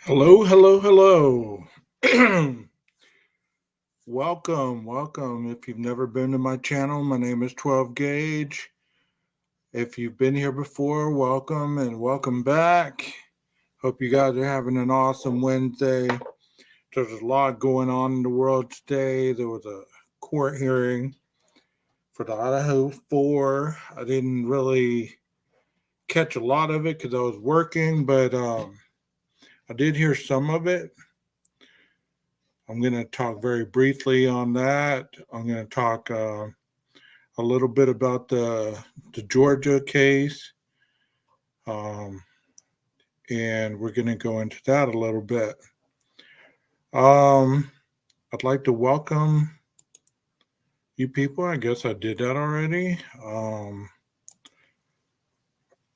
Hello, hello, hello. welcome. If you've never been to my channel, my name is 12 Gauge. If you've been here before, welcome and welcome back. Hope you guys are having an awesome Wednesday. There's a lot going on in the world today. There was a court hearing for the Idaho 4. I didn't really catch a lot of it because I was working, but I did hear some of it. I'm going to talk very briefly on that. I'm going to talk a little bit about the Georgia case, um, and we're going to go into that a little bit. Um, I'd like to welcome you people. I guess I did that already.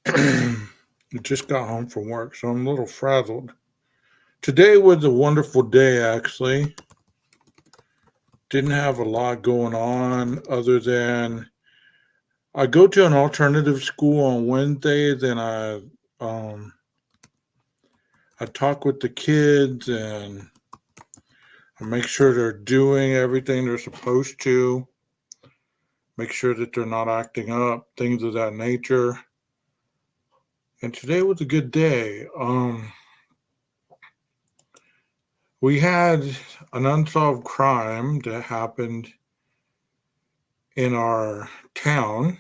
I just got home from work, so I'm a little frazzled. Today was a wonderful day, actually. Didn't have a lot going on other than I go to an alternative school on Wednesdays, and um, I talk with the kids and I make sure they're doing everything they're supposed to. Make sure that they're not acting up, things of that nature. And today was a good day. We had an unsolved crime that happened in our town.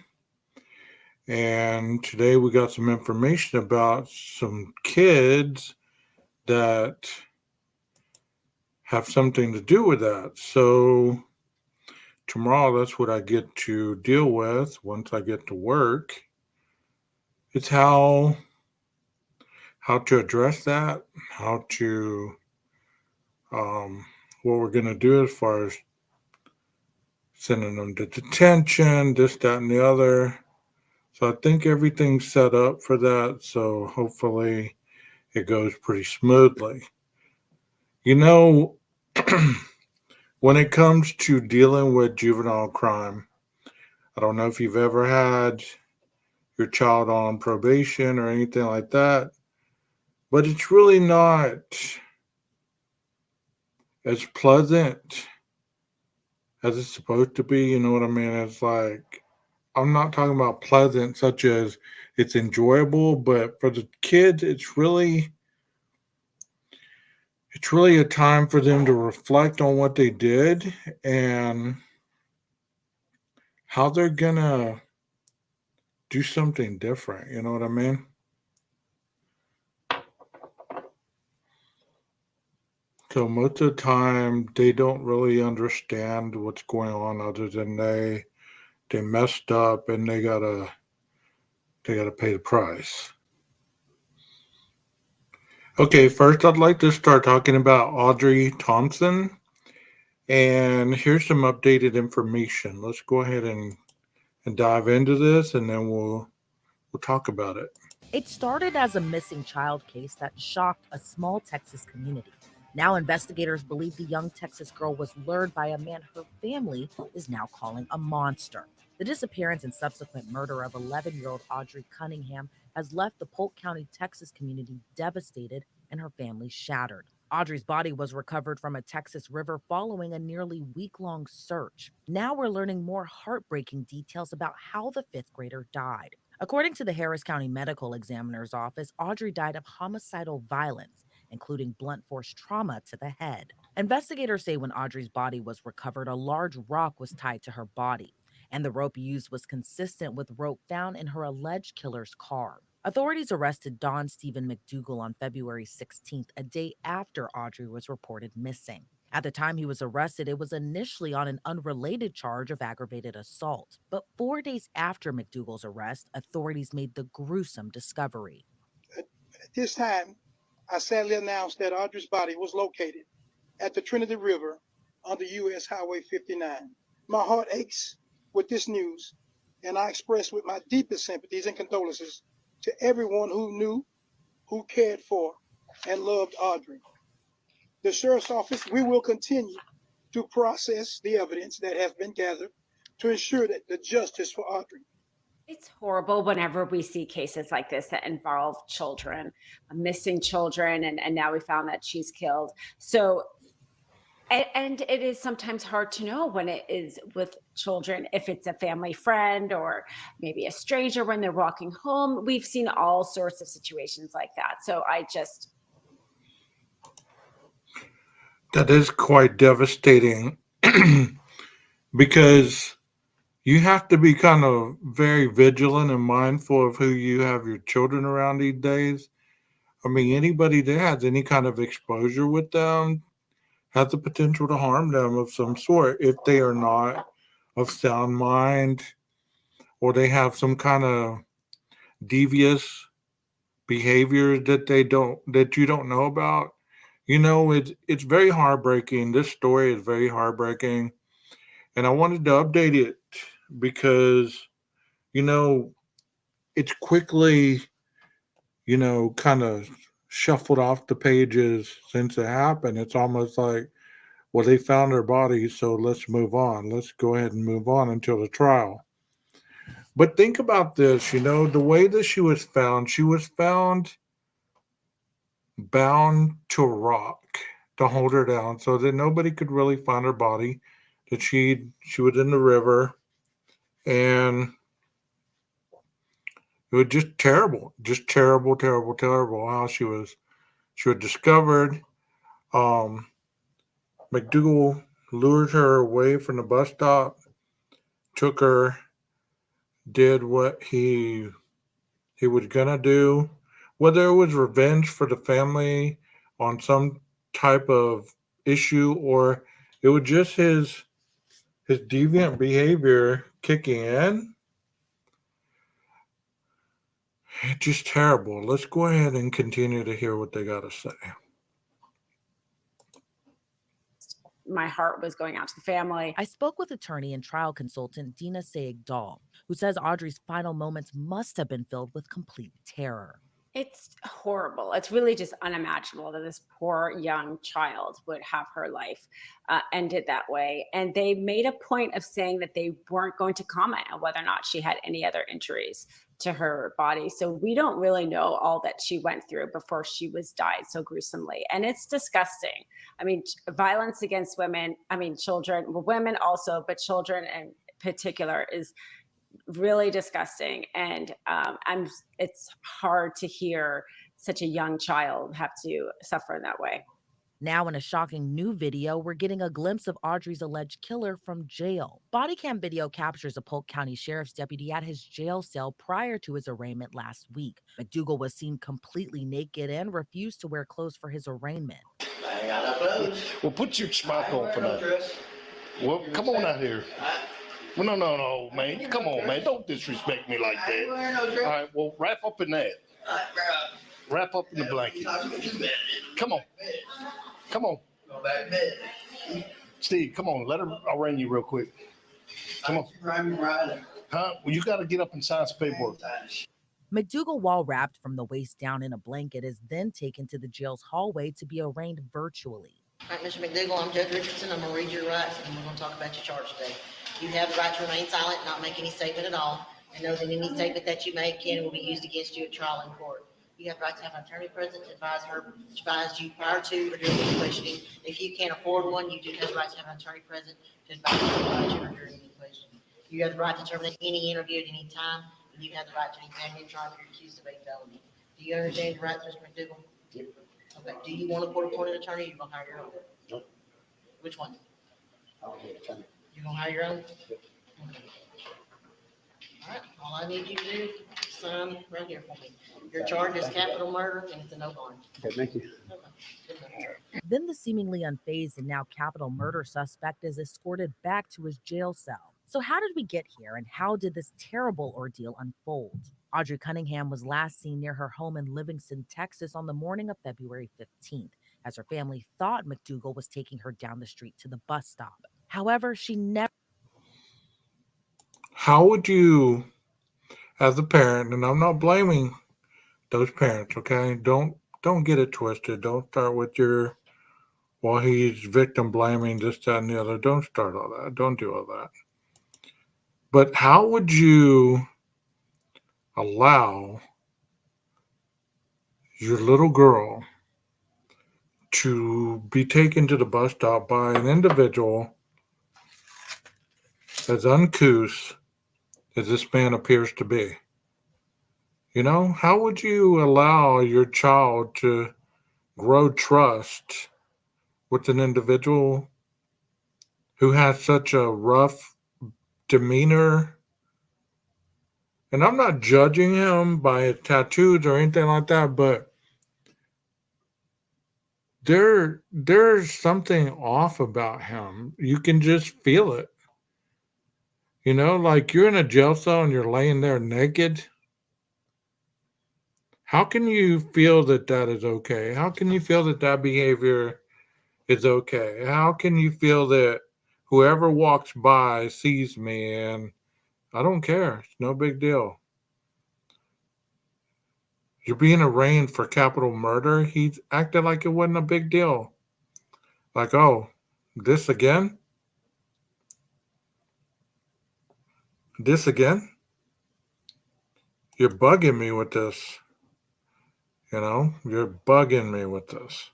And today we got some information about some kids that have something to do with that. So tomorrow, that's what I get to deal with once I get to work. It's how to address that, how to what we're going to do as far as sending them to detention, this, that, and the other. So I think everything's set up for that. So hopefully it goes pretty smoothly. You know, when it comes to dealing with juvenile crime, I don't know if you've ever had your child on probation or anything like that, but it's really not as pleasant as it's supposed to be. You know what I mean? It's like, I'm not talking about pleasant, such as it's enjoyable, but for the kids, it's really a time for them to reflect on what they did and how they're gonna do something different. You know what I mean? So most of the time, they don't really understand what's going on, other than they messed up and they gotta pay the price. Okay, first I'd like to start talking about Audrey Thompson, and here's some updated information. Let's go ahead and dive into this, and then we'll talk about it. It started as a missing child case that shocked a small Texas community. Now, investigators believe the young Texas girl was lured by a man her family is now calling a monster. The disappearance and subsequent murder of 11-year-old Audrey Cunningham has left the Polk County, Texas community devastated and her family shattered. Audrey's body was recovered from a Texas river following a nearly week-long search. Now we're learning more heartbreaking details about how the fifth grader died. According to the Harris County Medical Examiner's Office, Audrey died of homicidal violence, including blunt force trauma to the head. Investigators say when Audrey's body was recovered, a large rock was tied to her body, and the rope used was consistent with rope found in her alleged killer's car. Authorities arrested Don Stephen McDougal on February 16th, a day after Audrey was reported missing. At the time he was arrested, it was initially on an unrelated charge of aggravated assault. But 4 days after McDougal's arrest, authorities made the gruesome discovery. At this time, I sadly announced that Audrey's body was located at the Trinity River on the U.S. Highway 59. My heart aches with this news, and I express with my deepest sympathies and condolences to everyone who knew, who cared for, and loved Audrey. The Sheriff's Office, we will continue to process the evidence that has been gathered to ensure that the justice for Audrey It's horrible whenever we see cases like this that involve children, missing children, and now we found that she's killed. So, and it is sometimes hard to know when it is with children, if it's a family friend or maybe a stranger when they're walking home. We've seen all sorts of situations like that. So I just, That is quite devastating because you have to be kind of very vigilant and mindful of who you have your children around these days. I mean, anybody that has any kind of exposure with them has the potential to harm them of some sort if they are not of sound mind or they have some kind of devious behavior that you don't know about. It's very heartbreaking. This story is very heartbreaking, and I wanted to update it because you know it's quickly kind of shuffled off the pages since it happened. It's almost like, well, they found her body, so let's move on. Let's go ahead and move on until the trial. But think about this, the way that she was found bound to a rock to hold her down so that nobody could really find her body, that she was in the river, and it was just terrible, terrible, terrible how she was discovered. Um, McDougal lured her away from the bus stop, took her, did what he was gonna do, whether it was revenge for the family on some type of issue or it was just his deviant behavior kicking in. It's just terrible. Let's go ahead and continue to hear what they got to say. my heart was going out to the family. I spoke with attorney and trial consultant Dina Sayegh-Dahl, who says Audrey's final moments must have been filled with complete terror. It's horrible. It's really just unimaginable that this poor young child would have her life ended that way. And they made a point of saying that they weren't going to comment on whether or not she had any other injuries to her body. So we don't really know all that she went through before she was died so gruesomely. And it's disgusting. I mean, violence against women, children, women also, but children in particular is really disgusting. And it's hard to hear such a young child have to suffer in that way. Now, in a shocking new video, we're getting a glimpse of Audrey's alleged killer from jail. Body cam video captures a Polk County Sheriff's deputy at his jail cell prior to his arraignment last week. McDougal was seen completely naked and refused to wear clothes for his arraignment. I ain't got no clothes. Well, put your smock on for No that. dress. Well, come on out here. Well, no, man. Come on, man. Don't disrespect me like I ain't that. wearing no dress. All right, well, wrap up in that. All right, bro. Wrap up in the blanket. Come on. Come on. Go back to bed. Steve, come on. Let her arraign you real quick. Come on. Right. Huh? Well, you got to get up and sign some paperwork. McDougal, while wrapped from the waist down in a blanket, is then taken to the jail's hallway to be arraigned virtually. All right, Mr. McDougal, I'm Judge Richardson. I'm going to read your rights, and we're going to talk about your charge today. You have the right to remain silent, not make any statement at all, and know that any statement that you make can and will be used against you at trial in court. You have the right to have an attorney present to advise you prior to or during the questioning. If you can't afford one, you do have the right to have an attorney present to advise you or during any questioning. You have the right to terminate any interview at any time, and you have the right to examine your trial if you're accused of a felony. Do you understand your rights, Mr. McDougal? Yep. Okay. Do you want a court-appointed attorney, or you going to hire your own? Nope. Which one? I'll get it. You gonna hire your own? Okay. All right, all I need you to do is sign right here for me. Your charge is capital murder and it's a no bond. Okay, thank you. Okay, good enough. Then the seemingly unfazed and now capital murder suspect is escorted back to his jail cell. So how did we get here, and how did this terrible ordeal unfold? Audrey Cunningham was last seen near her home in Livingston, Texas on the morning of February 15th, as her family thought McDougal was taking her down the street to the bus stop. However, she never... How would you, as a parent, and I'm not blaming those parents, okay? Don't get it twisted. Don't start with well, he's victim blaming, this, that, and the other. Don't start all that. Don't do all that. But how would you allow your little girl to be taken to the bus stop by an individual as uncouth as this man appears to be? You know, how would you allow your child to grow trust with an individual who has such a rough demeanor? And I'm not judging him by his tattoos or anything like that, but there's something off about him. You can just feel it. You know, like you're in a jail cell and you're laying there naked. How can you feel that that is okay? How can you feel that that behavior is okay? How can you feel that whoever walks by sees me and I don't care? It's no big deal. You're being arraigned for capital murder. He acted like it wasn't a big deal. Like, oh, this again? This again? You're bugging me with this. You know, you're bugging me with this.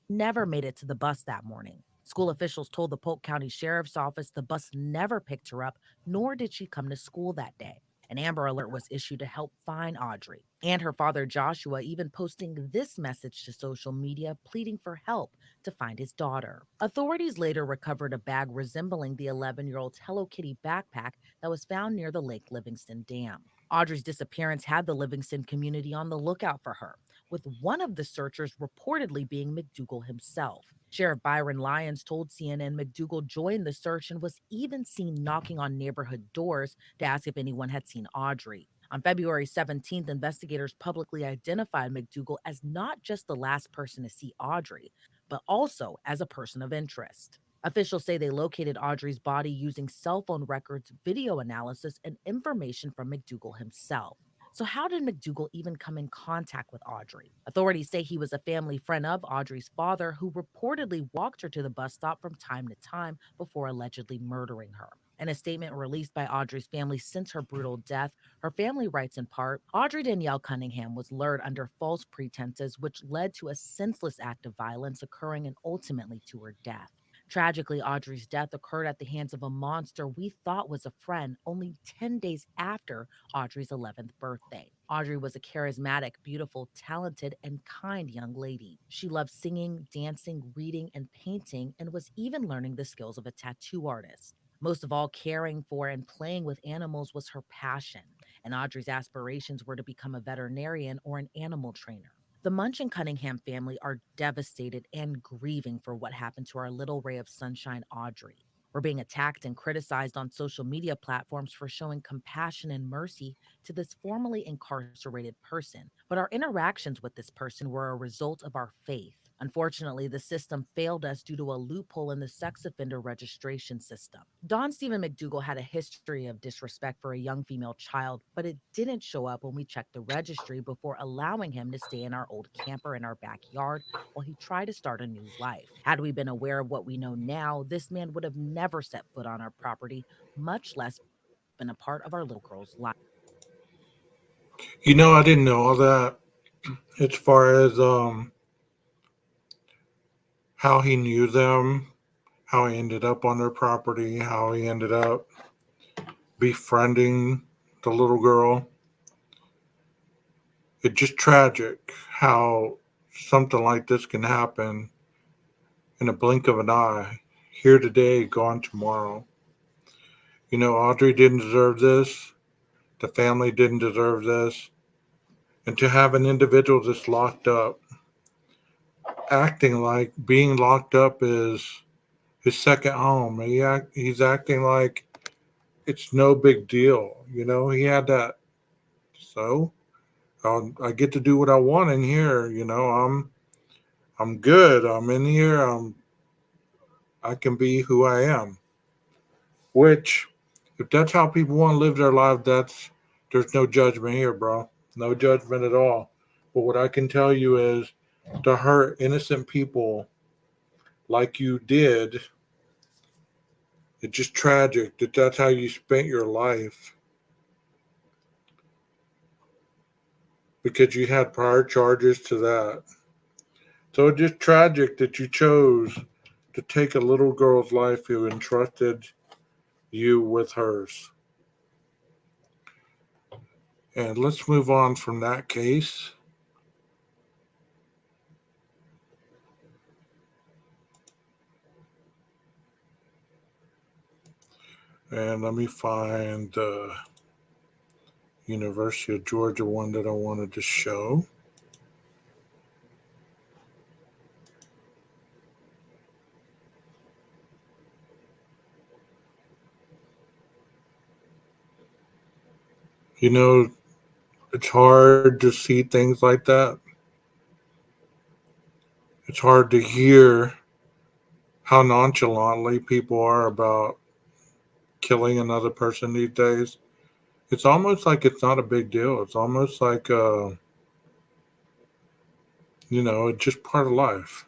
Never made it to the bus that morning. School officials told the Polk County Sheriff's Office the bus never picked her up, nor did she come to school that day. An Amber Alert was issued to help find Audrey, and her father Joshua even posting this message to social media pleading for help to find his daughter. Authorities later recovered a bag resembling the 11-year-old's Hello Kitty backpack that was found near the Lake Livingston Dam. Audrey's disappearance had the Livingston community on the lookout for her, with one of the searchers reportedly being McDougal himself. Sheriff Byron Lyons told CNN McDougal joined the search and was even seen knocking on neighborhood doors to ask if anyone had seen Audrey. On February 17th, investigators publicly identified McDougal as not just the last person to see Audrey, but also as a person of interest. Officials say they located Audrey's body using cell phone records, video analysis, and information from McDougal himself. So how did McDougal even come in contact with Audrey? Authorities say he was a family friend of Audrey's father who reportedly walked her to the bus stop from time to time before allegedly murdering her. In a statement released by Audrey's family since her brutal death, her family writes in part, Audrey Danielle Cunningham was lured under false pretenses, which led to a senseless act of violence occurring and ultimately to her death. Tragically, Audrey's death occurred at the hands of a monster we thought was a friend only 10 days after Audrey's 11th birthday. Audrey was a charismatic, beautiful, talented, and kind young lady. She loved singing, dancing, reading, and painting, and was even learning the skills of a tattoo artist. Most of all, caring for and playing with animals was her passion, and Audrey's aspirations were to become a veterinarian or an animal trainer. The Munch and Cunningham family are devastated and grieving for what happened to our little ray of sunshine, Audrey. We're being attacked and criticized on social media platforms for showing compassion and mercy to this formerly incarcerated person. But our interactions with this person were a result of our faith. Unfortunately, the system failed us due to a loophole in the sex offender registration system. Don Stephen McDougal had a history of disrespect for a young female child, but it didn't show up when we checked the registry before allowing him to stay in our old camper in our backyard while he tried to start a new life. Had we been aware of what we know now, this man would have never set foot on our property, much less been a part of our little girl's life. You know, I didn't know all that as far as how he knew them, how he ended up on their property, how he ended up befriending the little girl. It's just tragic how something like this can happen in a blink of an eye. Here today, gone tomorrow. You know, Audrey didn't deserve this. The family didn't deserve this. And to have an individual that's locked up, acting like being locked up is his second home. He's acting like it's no big deal. You know, he had that. So I get to do what I want in here. You know, I'm good. I'm in here. I can be who I am. Which, if that's how people want to live their life, there's no judgment here, bro. No judgment at all. But what I can tell you is to hurt innocent people like you did It's just tragic that that's how you spent your life. Because you had prior charges to that. So it's just tragic that you chose to take a little girl's life who entrusted you with hers. And let's move on from that case. And let me find the University of Georgia one that I wanted to show. You know, it's hard to see things like that. It's hard to hear how nonchalantly people are about killing another person these days. It's almost like it's not a big deal. It's almost like, it's just part of life.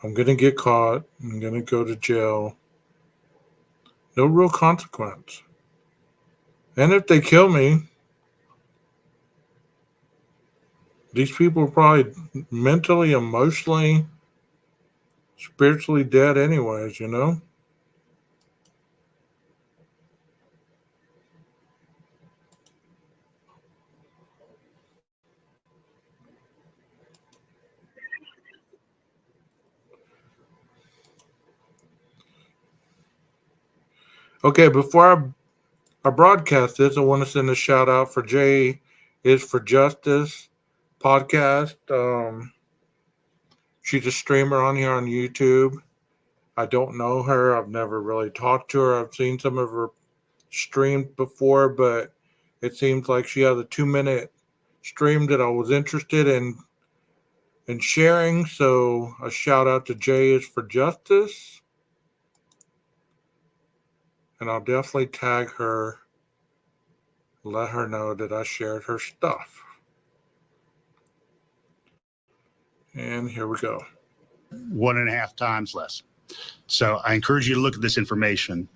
I'm going to get caught. I'm going to go to jail. No real consequence. And if they kill me, these people are probably mentally, emotionally, spiritually dead anyways, Okay, before I broadcast this, I want to send a shout out for Jay is for Justice podcast. She's a streamer on here on YouTube. I don't know her. I've never really talked to her. I've seen some of her streams before, but it seems like she has a 2-minute stream that I was interested in sharing. So a shout out to Jay is for Justice. And I'll definitely tag her, let her know that I shared her stuff. And here we go. 1.5 times less. So I encourage you to look at this information.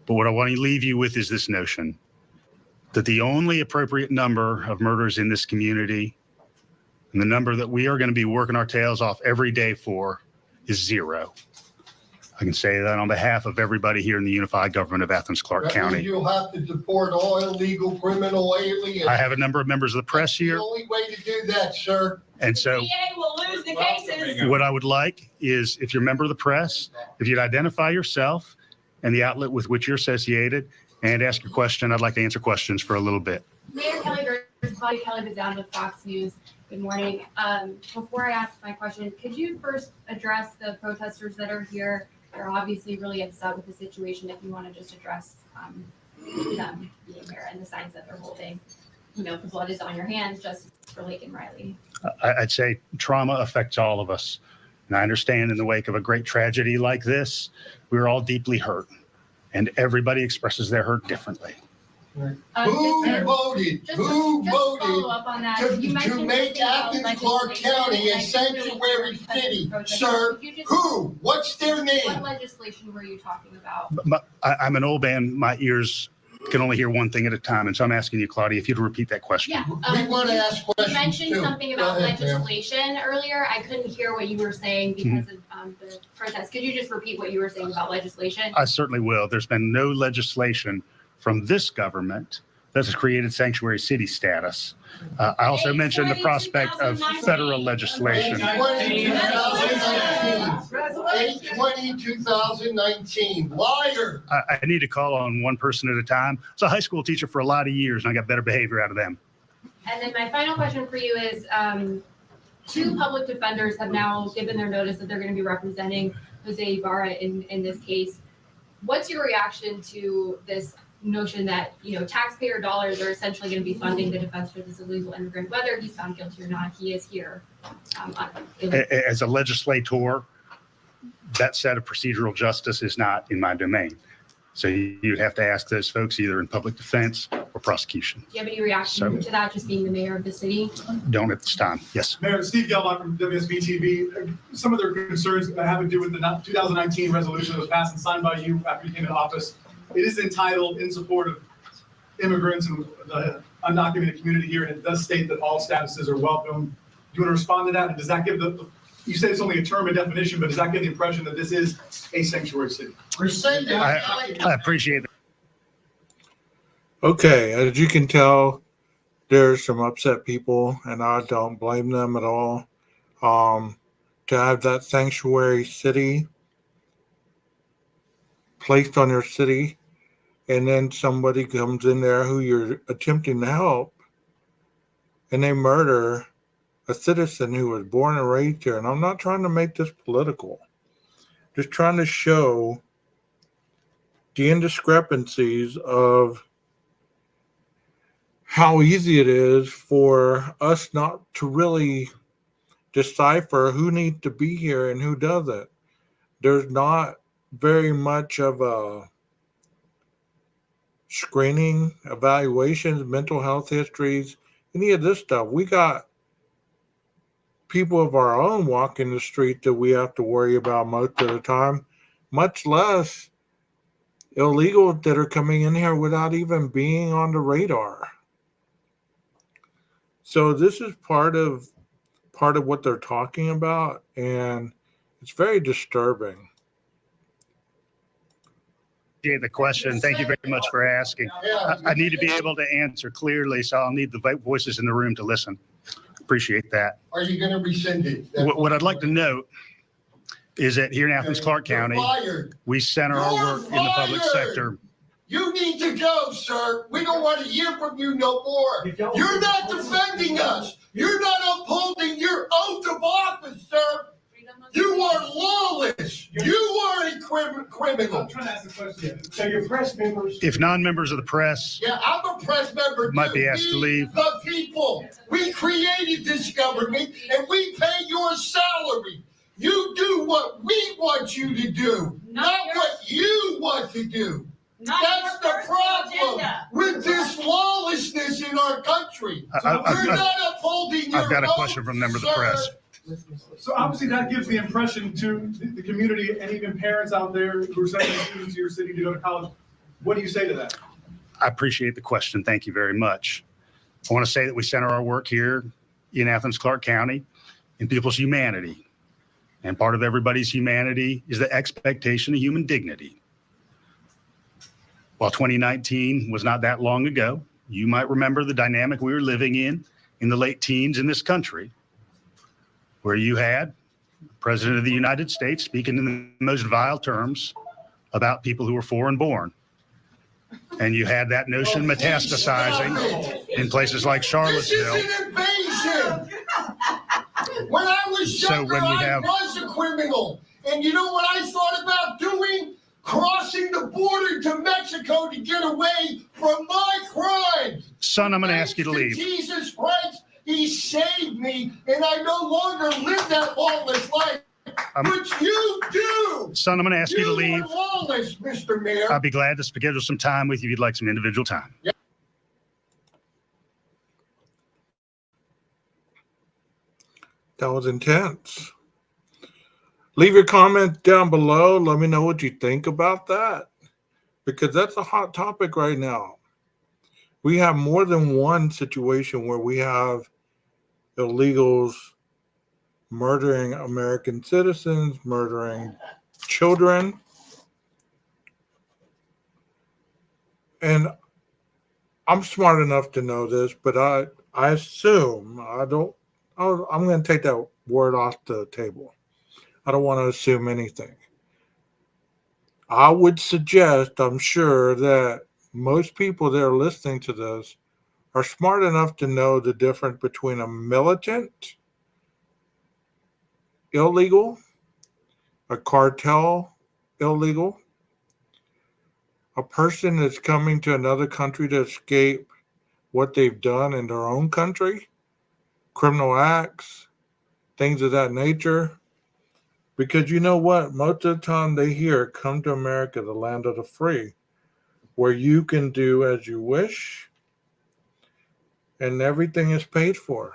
But what I want to leave you with is this notion that the only appropriate number of murders in this community and the number that we are going to be working our tails off every day for is 0. I can say that on behalf of everybody here in the unified government of Athens-Clarke County. You'll have to deport all illegal criminal aliens. I have a number of members of the press here. The only way to do that, sir. And so DA will lose the cases. what I would like is, if you're a member of the press, if you'd identify yourself and the outlet with which you're associated and ask your question. I'd like to answer questions for a little bit. Mayor Kelly, Claudia Kelly Bazan with Fox News. Good morning. Before I ask my question, could you first address the protesters that are here? They're obviously really upset with the situation. If you want to just address them being here and the signs that they're holding, the blood is on your hands, justice for Lake and Riley. I'd say trauma affects all of us. And I understand in the wake of a great tragedy like this, we're all deeply hurt. And everybody expresses their hurt differently. Who voted? Who voted to make Athens-Clarke County a sanctuary city, sir? Who? What's their name? What legislation were you talking about? I'm an old man. My ears can only hear one thing at a time. And so I'm asking you, Claudia, if you'd repeat that question. Yeah. We want to ask questions. You mentioned too. something about legislation earlier. I couldn't hear what you were saying because of the protest. Could you just repeat what you were saying about legislation? I certainly will. There's been no legislation from this government that has created sanctuary city status. I also mentioned the prospect of federal legislation. 8/20/2019. Liar. I need to call on one person at a time. I was a high school teacher for a lot of years, and I got better behavior out of them. And then my final question for you is, 2 public defenders have now given their notice that they're going to be representing Jose Ibarra in this case. What's your reaction to this notion that taxpayer dollars are essentially going to be funding the defense for this illegal immigrant, whether he's found guilty or not? He is here. As a legislator, that set of procedural justice is not in my domain. So you'd have to ask those folks either in public defense or prosecution. Do you have any reaction to that, just being the mayor of the city? Don't at this time. Yes. Mayor Steve Gelbach from WSB TV. Some of their concerns have to do with the 2019 resolution that was passed and signed by you after you came into office. It is entitled in support of immigrants and the undocumented community here, and it does state that all statuses are welcome. Do you want to respond to that? And does that give you say it's only a term and definition, but does that give the impression that this is a sanctuary city? I appreciate that. Okay, as you can tell, there's some upset people, and I don't blame them at all. To have that sanctuary city placed on your city, and then somebody comes in there who you're attempting to help, and they murder a citizen who was born and raised here. And I'm not trying to make this political, just trying to show the indiscrepancies of how easy it is for us not to really decipher who needs to be here and who doesn't. There's not very much of a screening, evaluations, mental health histories, any of this stuff. We got people of our own walking the street that we have to worry about most of the time, much less illegals that are coming in here without even being on the radar. So this is part of what they're talking about, and it's very disturbing. The question. Thank you very much for asking. I need to be able to answer clearly, so I'll need the voices in the room to listen. Appreciate that. Are you going to rescind it? What I'd like to note is that here in Athens, Clarke County, we center our work in the public sector. You need to go, sir. We don't want to hear from you no more. You're not defending us. You're not upholding your oath of office, sir. You are lawless. You are a criminal. I'm trying to ask a question. So your press members. If non-members of the press, yeah, I'm a press member. Might be asked to leave. The people. We created this government, and we pay your salary. You do what we want you to do, not what you want to do. That's the problem with this lawlessness in our country. You're not upholding your I've got a oath, question from a member of the sir. press. So obviously that gives the impression to the community and even parents out there who are sending students to your city to go to college. What do you say to that? I appreciate the question. Thank you very much. I want to say that we center our work here in Athens, Clarke County, in people's humanity. And part of everybody's humanity is the expectation of human dignity. While 2019 was not that long ago, you might remember the dynamic we were living in the late teens in this country, where you had the President of the United States speaking in the most vile terms about people who were foreign born. And you had that notion metastasizing in places like Charlottesville. This is an invasion. When I was younger, I was a criminal. And you know what I thought about doing? Crossing the border to Mexico to get away from my crimes. Son, I'm going to ask you to leave. Jesus Christ, he saved me, and I no longer live that lawless life. Which you do. Son, I'm going to ask you to leave. You are lawless, Mr. Mayor. I'll be glad to schedule some time with you if you'd like some individual time. Yeah. That was intense. Leave your comments down below. Let me know what you think about that, because that's a hot topic right now. We have more than one situation where we have illegals murdering American citizens, murdering children. And I'm smart enough to know this, but I assume, I'm going to take that word off the table. I don't want to assume anything. I would suggest, I'm sure that most people that are listening to this are smart enough to know the difference between a militant illegal, a cartel illegal, a person that's coming to another country to escape what they've done in their own country, criminal acts, things of that nature. Because you know what? Most of the time they hear, come to America, the land of the free, where you can do as you wish, and everything is paid for.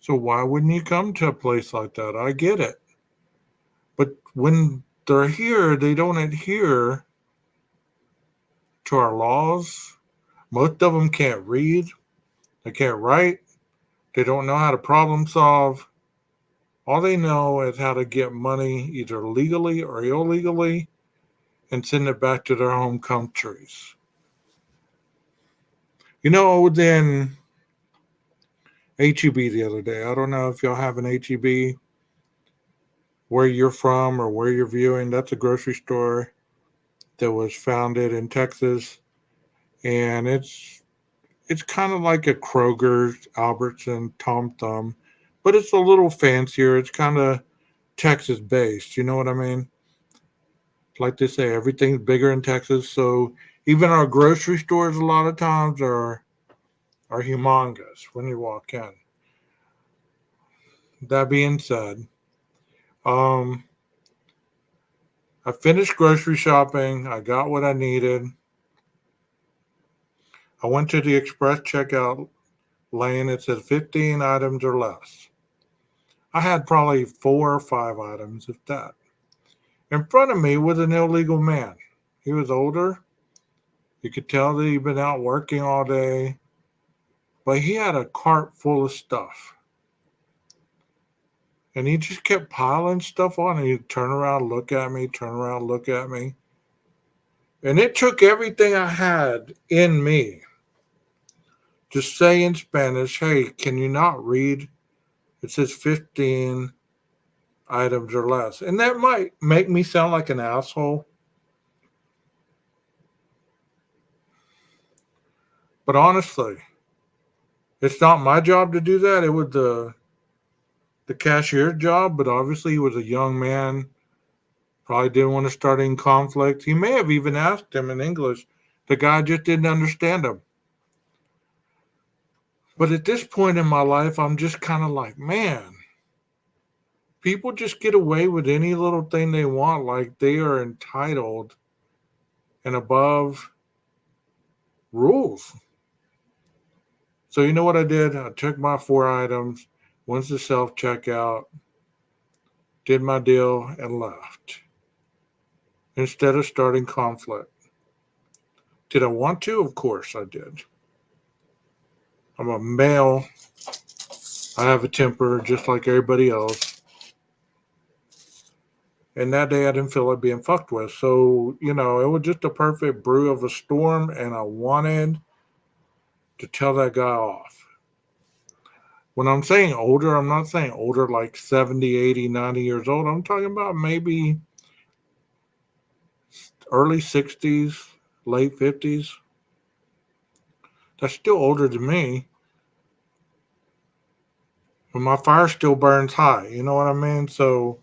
So why wouldn't you come to a place like that? I get it. But when they're here, they don't adhere to our laws. Most of them can't read. They can't write. They don't know how to problem solve. All they know is how to get money either legally or illegally and send it back to their home countries. You know, I was in HEB the other day. I don't know if y'all have an HEB where you're from or where you're viewing. That's a grocery store that was founded in Texas. And it's kind of like a Kroger's, Albertson, Thompson, but it's a little fancier. It's kind of Texas based. You know what I mean? Like they say, everything's bigger in Texas. So even our grocery stores a lot of times are humongous when you walk in. That being said, I finished grocery shopping. I got what I needed. I went to the express checkout lane. It said 15 items or less. I had probably 4 or 5 items, if that. In front of me was an illegal man. He was older. You could tell that he'd been out working all day, but he had a cart full of stuff. And he just kept piling stuff on, and he'd turn around, look at me, turn around, look at me. And it took everything I had in me to say in Spanish, hey, can you not read? It says 15 items or less. And that might make me sound like an asshole. But honestly, it's not my job to do that. It was the cashier's job, but obviously he was a young man. Probably didn't want to start any conflict. He may have even asked him in English. The guy just didn't understand him. But at this point in my life, I'm just kind of like, man, people just get away with any little thing they want, like they are entitled and above rules. So you know what I did? I took my 4 items, went to self-checkout, did my deal, and left. Instead of starting conflict. Did I want to? Of course I did. I'm a male. I have a temper just like everybody else. And that day I didn't feel like being fucked with. So, you know, it was just a perfect brew of a storm, and I wanted to tell that guy off. When I'm saying older, I'm not saying older like 70, 80, 90 years old. I'm talking about maybe early 60s, late 50s. That's still older than me. But my fire still burns high. You know what I mean? So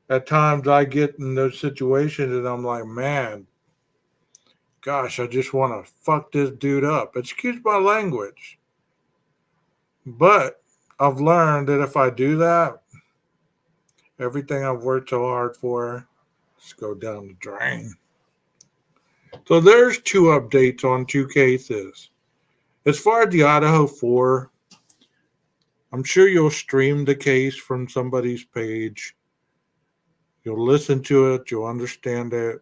at times I get in those situations and I'm like, man, gosh, I just want to fuck this dude up. Excuse my language. But I've learned that if I do that, everything I've worked so hard for just go down the drain. So there's 2 updates on 2 cases. As far as the Idaho 4, I'm sure you'll stream the case from somebody's page. You'll listen to it. You'll understand it.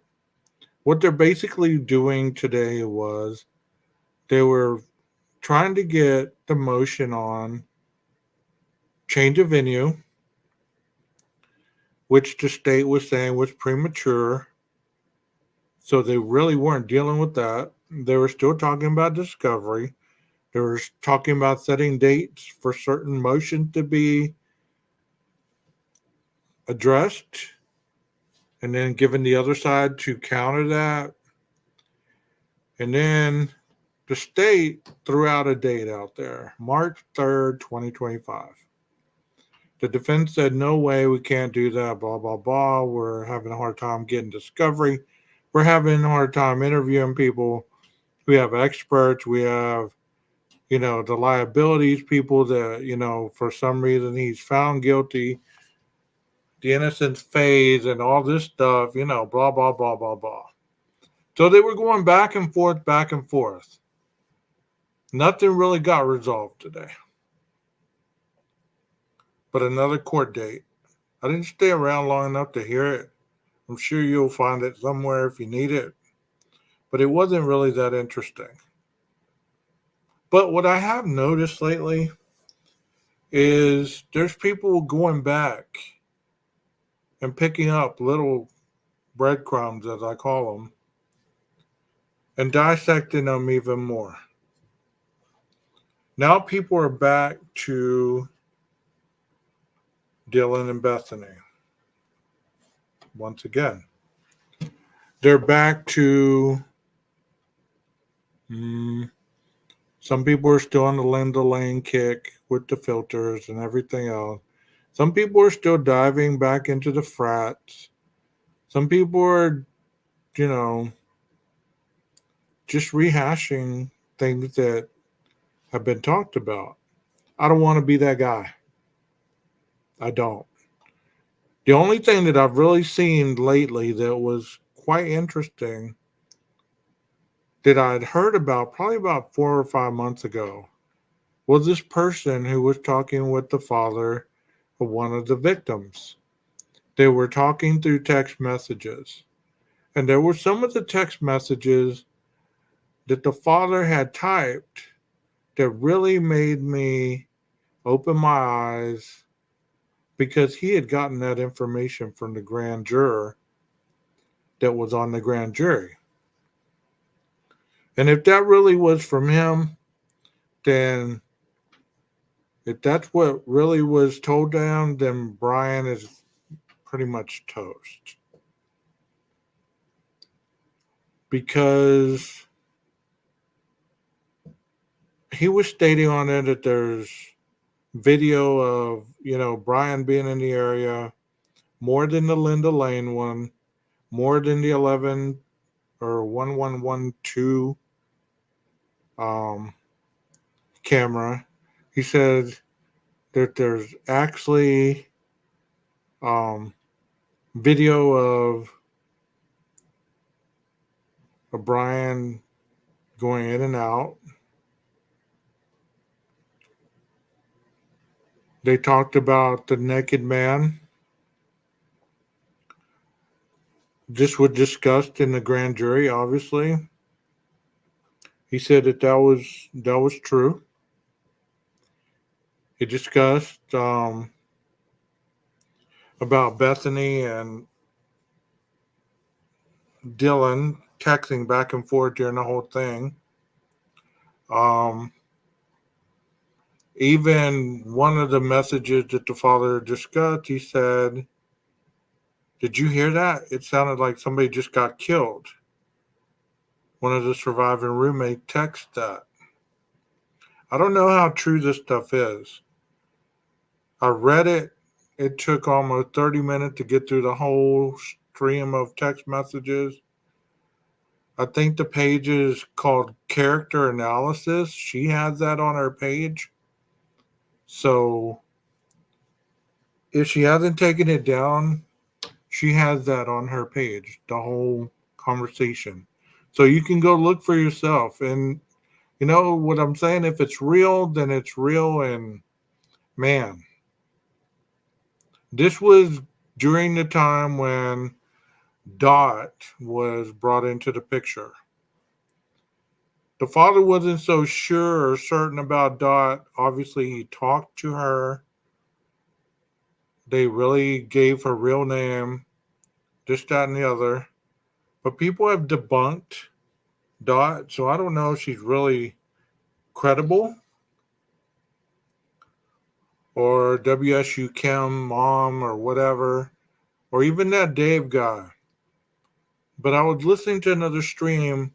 What they're basically doing today was they were trying to get the motion on change of venue, which the state was saying was premature. So they really weren't dealing with that. They were still talking about discovery. They were talking about setting dates for certain motions to be addressed and then giving the other side to counter that. And then the state threw out a date out there, March 3rd, 2025. The defense said, no way, we can't do that, blah, blah, blah. We're having a hard time getting discovery. We're having a hard time interviewing people. We have experts. We have, you know, the liabilities, people that, you know, for some reason he's found guilty, the innocence phase and all this stuff, you know, blah, blah, blah, blah, blah. So they were going back and forth, back and forth. Nothing really got resolved today. But another court date. I didn't stay around long enough to hear it. I'm sure you'll find it somewhere if you need it. But it wasn't really that interesting. But what I have noticed lately is there's people going back and picking up little breadcrumbs, as I call them, and dissecting them even more. Now people are back to Dylan and Bethany. Once again, they're back to some people are still on the Linda Lane kick with the filters and everything else. Some people are still diving back into the frats. Some people are, just rehashing things that have been talked about. I don't want to be that guy. I don't. The only thing that I've really seen lately that was quite interesting that I'd heard about probably about 4 or 5 months ago was this person who was talking with the father of one of the victims. They were talking through text messages. And there were some of the text messages that the father had typed that really made me open my eyes because he had gotten that information from the grand juror that was on the grand jury. And if that really was from him, then if that's what really was told to him, then Brian is pretty much toast. Because he was stating on it that there's video of, Brian being in the area more than the Linda Lane one, more than the 11 or 1112 camera. He said that there's actually video of Brian going in and out. They talked about the naked man. This was discussed in the grand jury, obviously. He said that was true. He discussed about Bethany and Dylan texting back and forth during the whole thing. Even one of the messages that the father discussed, he said, "Did you hear that? It sounded like somebody just got killed." One of the surviving roommates texted that. I don't know how true this stuff is. I read it. It took almost 30 minutes to get through the whole stream of text messages. I think the page is called Character Analysis. She has that on her page. So if she hasn't taken it down, she has that on her page, the whole conversation. So you can go look for yourself. And you know what I'm saying? If it's real, then it's real. And man, this was during the time when Dot was brought into the picture. The father wasn't so sure or certain about Dot. Obviously, he talked to her. They really gave her real name, this, that, and the other. But people have debunked Dot, so I don't know if she's really credible or WSU Chem mom or whatever, or even that Dave guy. But I was listening to another stream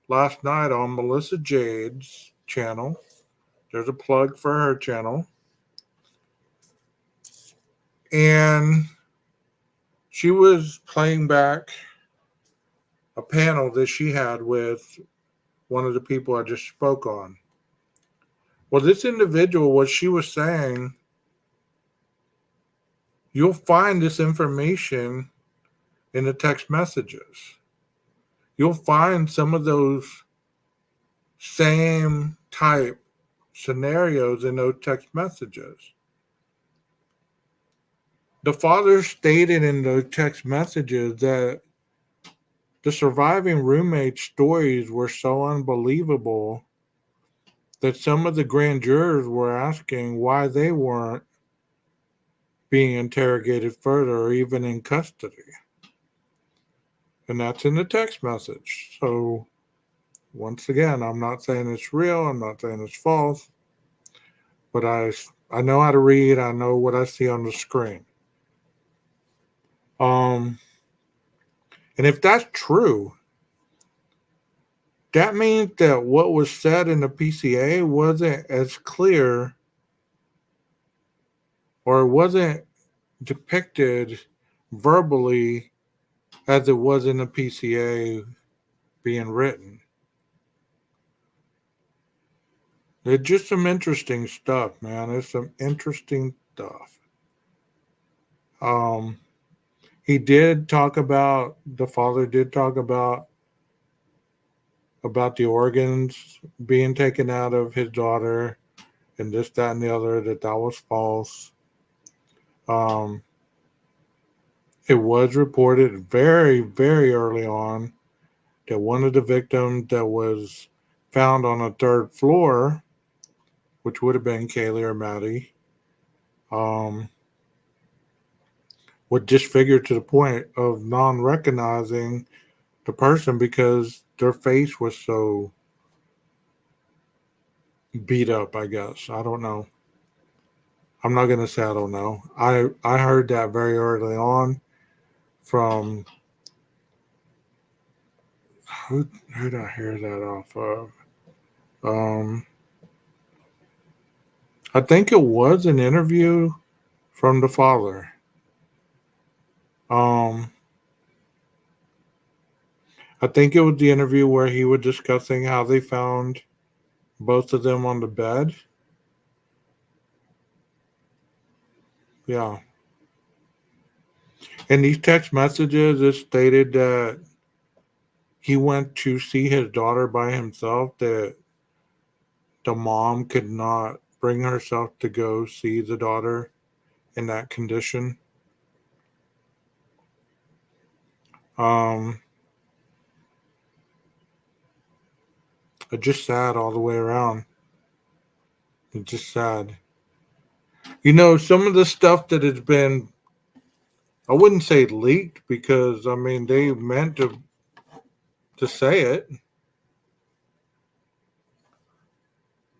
last night on Melissa Jade's channel. There's a plug for her channel. And she was playing back a panel that she had with one of the people I just spoke on. Well, this individual, what she was saying, you'll find this information in the text messages. You'll find some of those same type scenarios in those text messages. The father stated in those text messages that the surviving roommate's stories were so unbelievable that some of the grand jurors were asking why they weren't being interrogated further or even in custody. And that's in the text message. So, once again, I'm not saying it's real. I'm not saying it's false. But I know how to read. I know what I see on the screen. And if that's true, that means that what was said in the PCA wasn't as clear or wasn't depicted verbally as it was in the PCA being written. It's just some interesting stuff, man. It's some interesting stuff. He did talk about, the father did talk about the organs being taken out of his daughter and this, that, and the other, that was false. It was reported very, very early on that one of the victims that was found on a third floor, which would have been Kaylee or Maddie, was disfigured to the point of non-recognizing the person because their face was so beat up, I guess. I don't know. I'm not going to say I don't know. I heard that very early on from, who did I hear that off of? I think it was an interview from the father. I think it was the interview where he was discussing how they found both of them on the bed. Yeah. In these text messages, it stated that he went to see his daughter by himself, that the mom could not bring herself to go see the daughter in that condition. It's just sad all the way around. It's just sad. You know, some of the stuff that has been, I wouldn't say leaked, because I mean they meant to say it.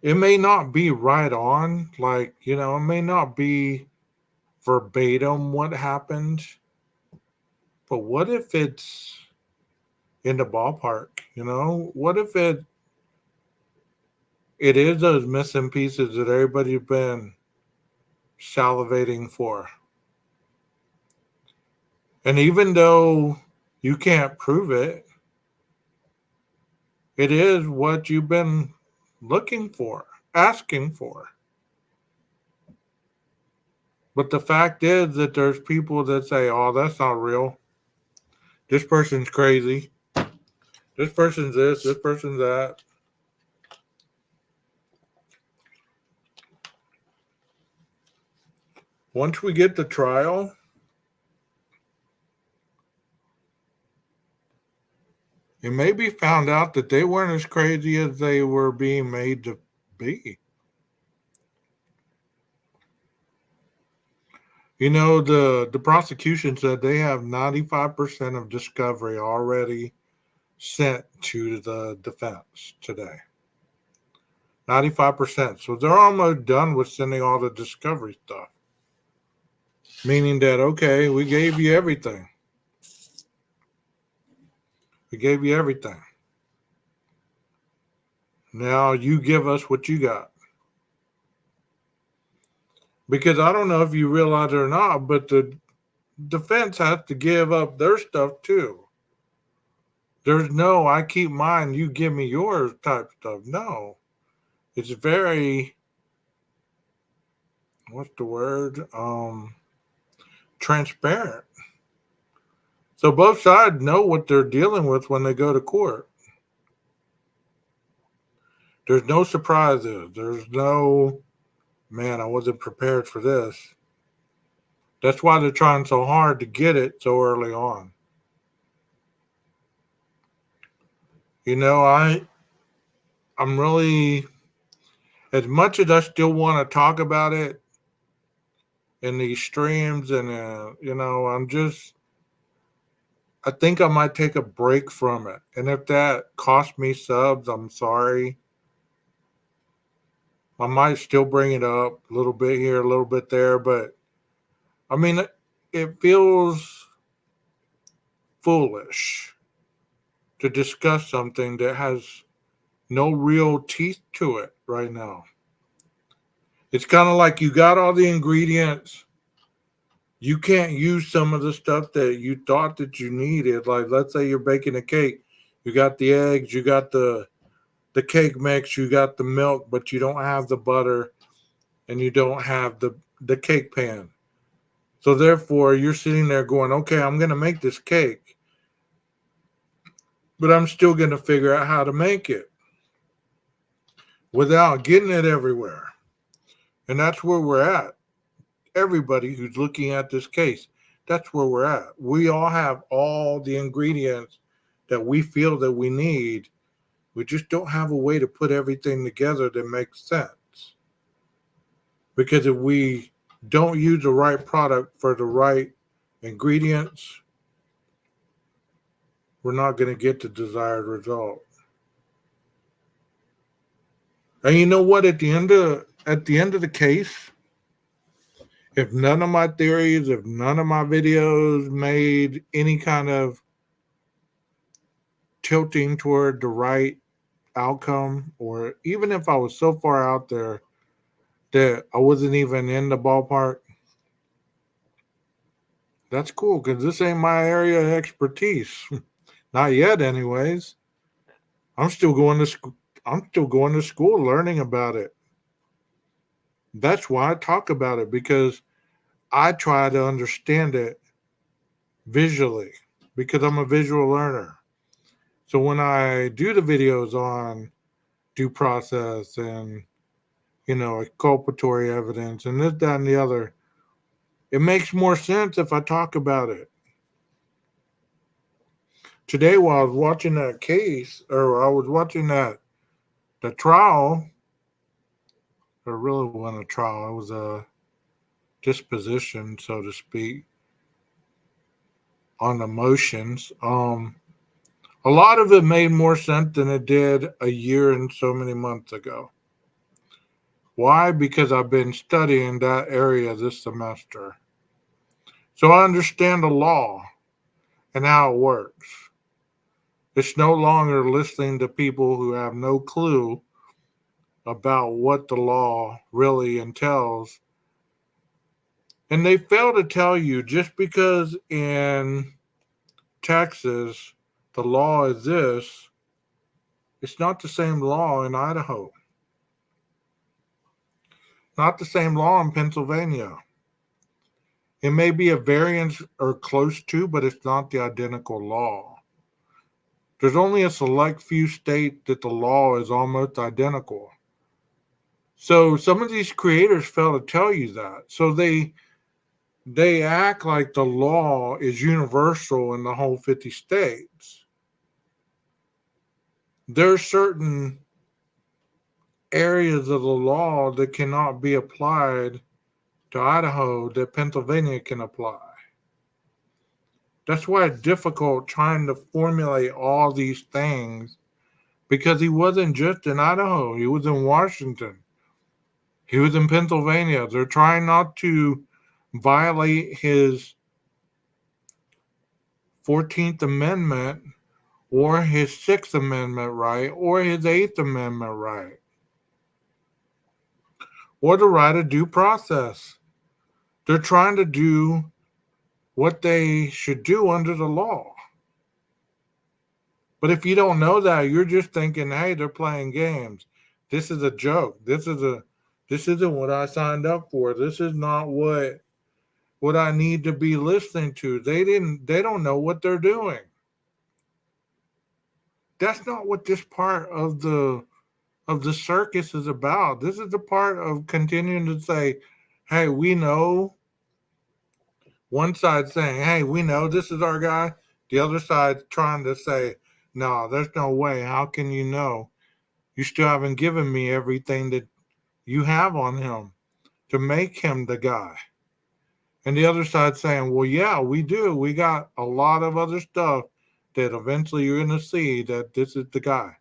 It may not be right on, like, you know, it may not be verbatim what happened, but what if it's in the ballpark? You know, what if it is those missing pieces that everybody's been salivating for? And even though you can't prove it, it is what you've been looking for, asking for. But the fact is that there's people that say, oh, that's not real. This person's crazy. This person's this, this person's that. Once we get to trial, it may be found out that they weren't as crazy as they were being made to be. You know, the prosecution said they have 95% of discovery already sent to the defense today. 95%. So they're almost done with sending all the discovery stuff. Meaning that, okay, we gave you everything. We gave you everything. Now you give us what you got. Because I don't know if you realize it or not, but the defense has to give up their stuff too. There's no, I keep mine, you give me yours type stuff. No. It's very, what's the word? Transparent. So both sides know what they're dealing with when they go to court. There's no surprises. There's no, man, I wasn't prepared for this. That's why they're trying so hard to get it so early on. You know, I'm really, as much as I still want to talk about it in these streams and, you know, I think I might take a break from it. And if that costs me subs, I'm sorry. I might still bring it up a little bit here, a little bit there, but I mean, it feels foolish to discuss something that has no real teeth to it right now. It's kind of like you got all the ingredients. You can't use some of the stuff that you thought that you needed. Like, let's say you're baking a cake. You got the eggs, you got the cake mix, you got the milk, but you don't have the butter and you don't have the cake pan. So therefore, you're sitting there going, okay, I'm going to make this cake, but I'm still going to figure out how to make it without getting it everywhere. And that's where we're at. Everybody who's looking at this case, that's where we're at. We all have all the ingredients that we feel that we need. We just don't have a way to put everything together that makes sense. Because if we don't use the right product for the right ingredients, we're not going to get the desired result. And you know what? At the end of the case, if none of my theories, if none of my videos made any kind of tilting toward the right outcome, or even if I was so far out there that I wasn't even in the ballpark, that's cool, because this ain't my area of expertise. Not yet, anyways. I'm still going to school learning about it. That's why I talk about it, because I try to understand it visually, because I'm a visual learner. So when I do the videos on due process and, you know, exculpatory evidence and this, that, and the other, it makes more sense if I talk about it. Today, while I was watching that case, or I was watching the trial, or really wasn't a trial, it was a disposition, so to speak, on the motions. A lot of it made more sense than it did a year and so many months ago. Why? Because I've been studying that area this semester. So I understand the law and how it works. It's no longer listening to people who have no clue about what the law really entails. And they fail to tell you, just because in Texas the law is this, it's not the same law in Idaho. Not the same law in Pennsylvania. It may be a variance or close to, but it's not the identical law. There's only a select few states that the law is almost identical. So some of these creators fail to tell you that. So they act like the law is universal in the whole 50 states. There are certain areas of the law that cannot be applied to Idaho that Pennsylvania can apply. That's why it's difficult trying to formulate all these things, because he wasn't just in Idaho. He was in Washington. He was in Pennsylvania. They're trying not to violate his 14th Amendment or his 6th Amendment right or his 8th Amendment right or the right of due process. They're trying to do what they should do under the law. But if you don't know that, you're just thinking, hey, they're playing games. This is a joke. This isn't what I signed up for. This is not what I need to be listening to. They don't know what they're doing. That's not what this part of the of the circus is about. This is the part of continuing to say, hey, we know. One side saying, hey, we know this is our guy. The other side trying to say, no, there's no way. How can you know? You still haven't given me everything that you have on him to make him the guy. And the other side saying, well, yeah, we do. We got a lot of other stuff that eventually you're going to see that this is the guy.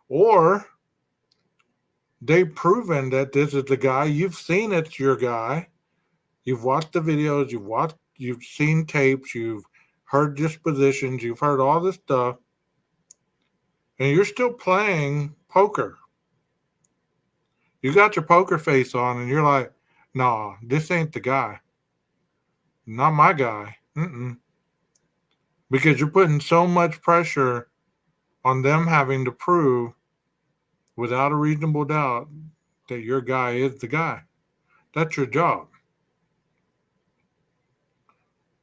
Or they've proven that this is the guy. You've seen it's your guy. You've watched the videos. You've seen tapes. You've heard dispositions. You've heard all this stuff. And you're still playing poker. You got your poker face on and you're like, nah, this ain't the guy. Not my guy. Because you're putting so much pressure on them having to prove without a reasonable doubt that your guy is the guy. That's your job.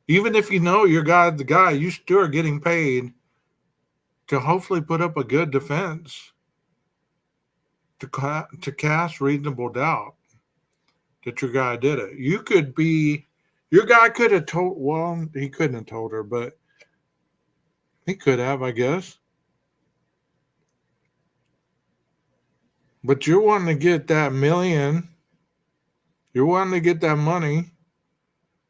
Even if you know your guy's the guy, you still are getting paid to hopefully put up a good defense to cast reasonable doubt that your guy did it. Your guy could have told, well, he couldn't have told her, but he could have, I guess. But you're wanting to get that million. You're wanting to get that money.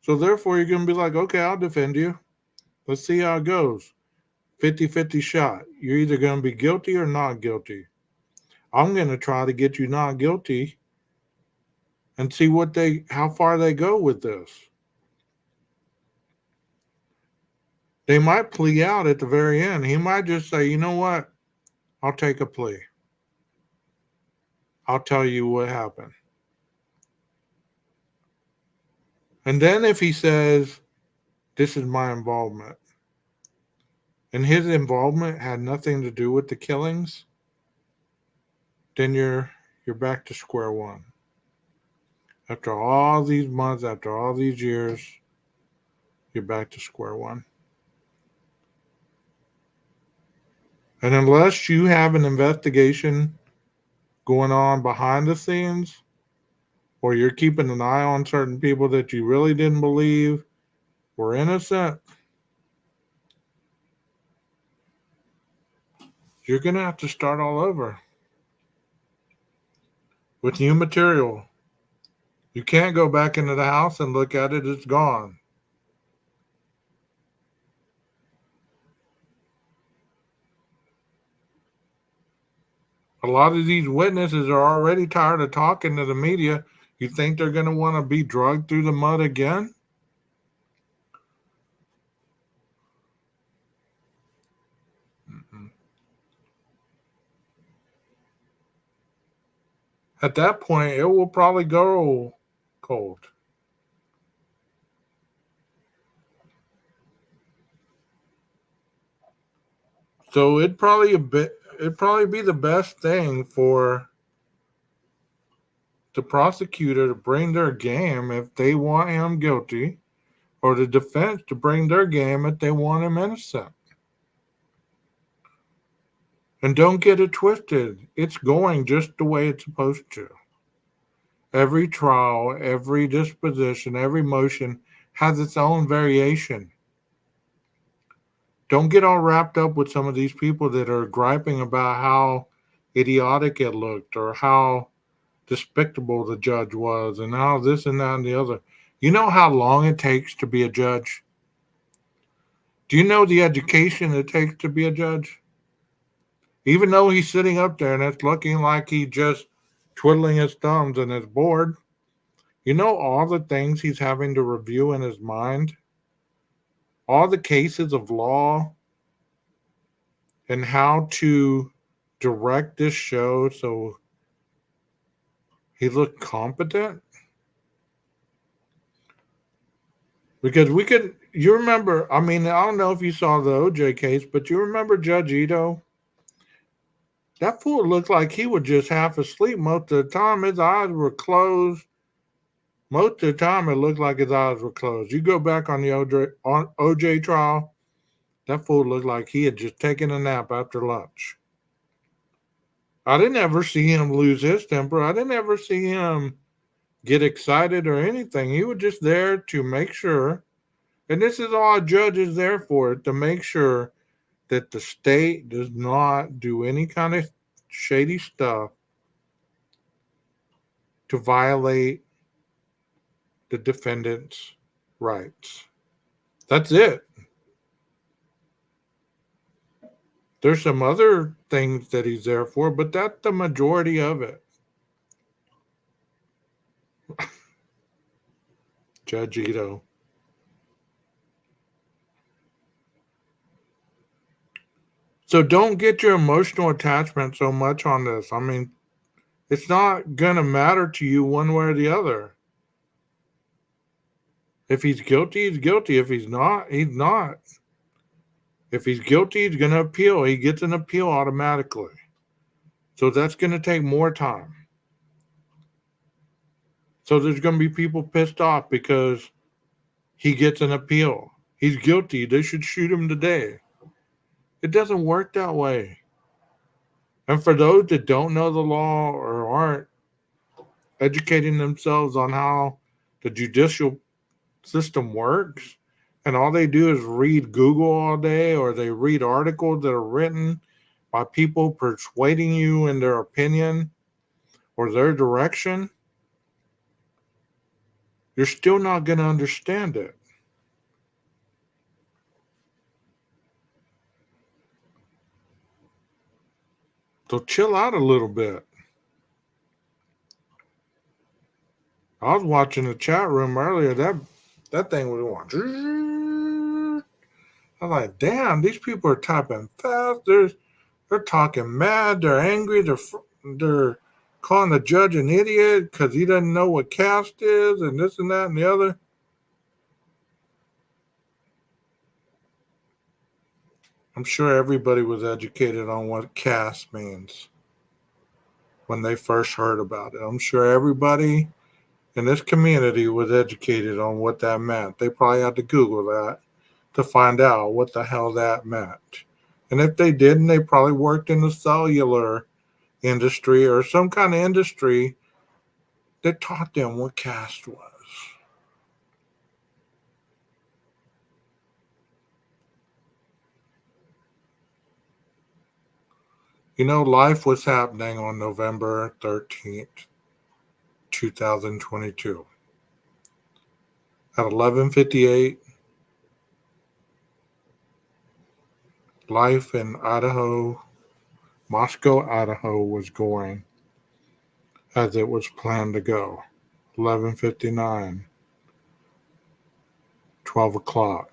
So therefore, you're going to be like, okay, I'll defend you. Let's see how it goes. 50-50 shot. You're either going to be guilty or not guilty. I'm going to try to get you not guilty and see how far they go with this. They might plea out at the very end. He might just say, you know what? I'll take a plea. I'll tell you what happened. And then if he says, this is my involvement, and his involvement had nothing to do with the killings, then you're back to square one. After all these months, after all these years, you're back to square one. And unless you have an investigation going on behind the scenes, or you're keeping an eye on certain people that you really didn't believe were innocent, you're going to have to start all over with new material. You can't go back into the house and look at it. It's gone. A lot of these witnesses are already tired of talking to the media. You think they're going to want to be dragged through the mud again? At that point, it will probably go cold. So it'd probably be the best thing for the prosecutor to bring their game if they want him guilty, or the defense to bring their game if they want him innocent. And don't get it twisted. It's going just the way it's supposed to. Every trial, every disposition, every motion has its own variation. Don't get all wrapped up with some of these people that are griping about how idiotic it looked or how despicable the judge was and how this and that and the other. You know how long it takes to be a judge? Do you know the education it takes to be a judge? Even though he's sitting up there and it's looking like he's just twiddling his thumbs and is bored, you know all the things he's having to review in his mind? All the cases of law and how to direct this show so he looked competent? Because you remember, I mean, I don't know if you saw the OJ case, but you remember Judge Ito? That fool looked like he was just half asleep most of the time. His eyes were closed. Most of the time, it looked like his eyes were closed. You go back on the OJ trial, that fool looked like he had just taken a nap after lunch. I didn't ever see him lose his temper. I didn't ever see him get excited or anything. He was just there to make sure, and this is all a judge is there for, to make sure that the state does not do any kind of shady stuff to violate the defendant's rights. That's it. There's some other things that he's there for, but that's the majority of it. Judge Ito. So don't get your emotional attachment so much on this. I mean, it's not going to matter to you one way or the other. If he's guilty, he's guilty. If he's not, he's not. If he's guilty, he's going to appeal. He gets an appeal automatically. So that's going to take more time. So there's going to be people pissed off because he gets an appeal. He's guilty. They should shoot him today. It doesn't work that way. And for those that don't know the law or aren't educating themselves on how the judicial system works, and all they do is read Google all day, or they read articles that are written by people persuading you in their opinion or their direction, you're still not going to understand it. So chill out a little bit. I was watching the chat room earlier. That thing was going. I'm like, damn, these people are typing fast. They're talking mad. They're angry. They're calling the judge an idiot because he doesn't know what caste is and this and that and the other. I'm sure everybody was educated on what caste means when they first heard about it. I'm sure everybody in this community was educated on what that meant. They probably had to Google that to find out what the hell that meant. And if they didn't, they probably worked in the cellular industry or some kind of industry that taught them what caste was. You know, life was happening on November 13th, 2022. At 11:58, life in Idaho, Moscow, Idaho was going as it was planned to go. 11:59, 12 o'clock.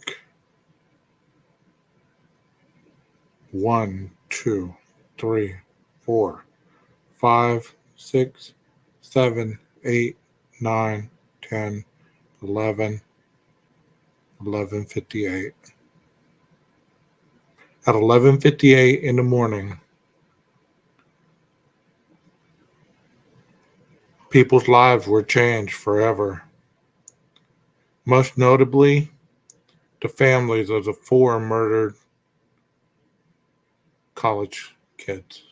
1, 2, 3, 4, 5, 6, 7, 8, 9, 10, 11, 11:58. At 11:58 in the morning, people's lives were changed forever. Most notably, the families of the 4 murdered college kids.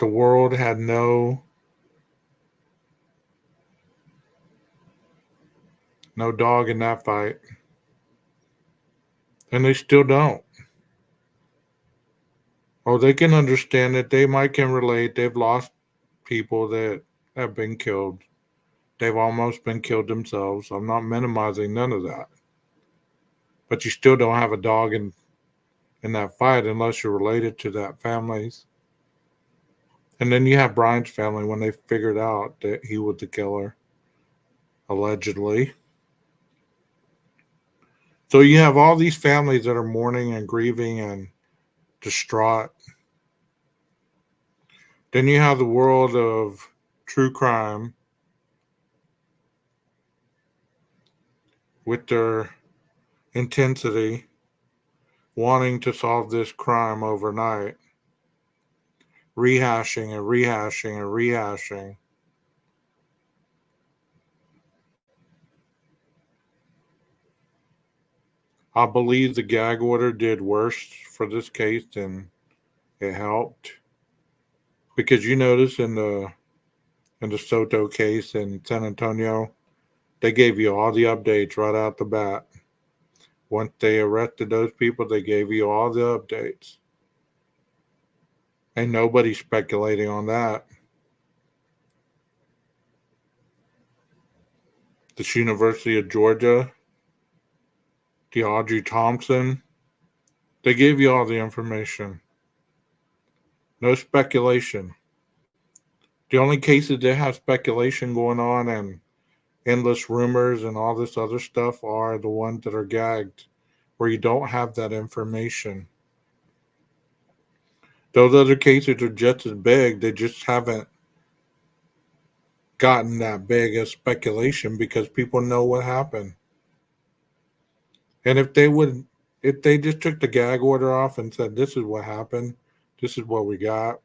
The world had no dog in that fight. And they still don't. Oh, they can understand it. They might can relate. They've lost people that have been killed. They've almost been killed themselves. I'm not minimizing none of that. But you still don't have a dog in that fight unless you're related to that families. And then you have Brian's family when they figured out that he was the killer, allegedly. So you have all these families that are mourning and grieving and distraught. Then you have the world of true crime with their intensity, wanting to solve this crime overnight, rehashing and rehashing and rehashing. I believe the gag order did worse for this case than it helped, because you notice in the Soto case in San Antonio, they gave you all the updates right out the bat. Once they arrested those people, they gave you all the updates. Ain't nobody speculating on that. This University of Georgia, the Audrey Thompson, they gave you all the information. No speculation. The only cases that have speculation going on and endless rumors and all this other stuff are the ones that are gagged, where you don't have that information. Those other cases are just as big, they just haven't gotten that big as speculation because people know what happened. And if they just took the gag order off and said, this is what happened, this is what we got,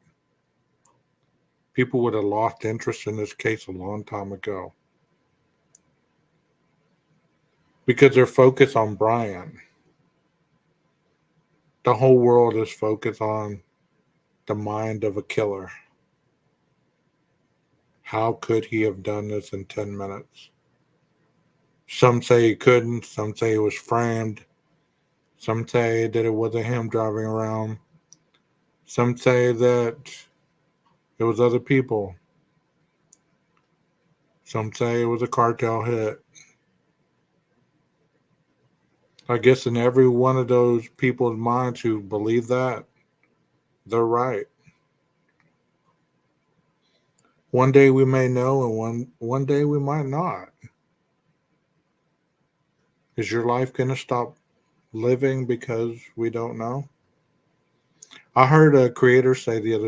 people would have lost interest in this case a long time ago. Because they're focused on Brian. The whole world is focused on the mind of a killer. How could he have done this in 10 minutes? Some say he couldn't. Some say it was framed. Some say that it wasn't him driving around. Some say that it was other people. Some say it was a cartel hit. I guess in every one of those people's minds who believe that, they're right. One day we may know, and one day we might not. Is your life going to stop living because we don't know? I heard a creator say the other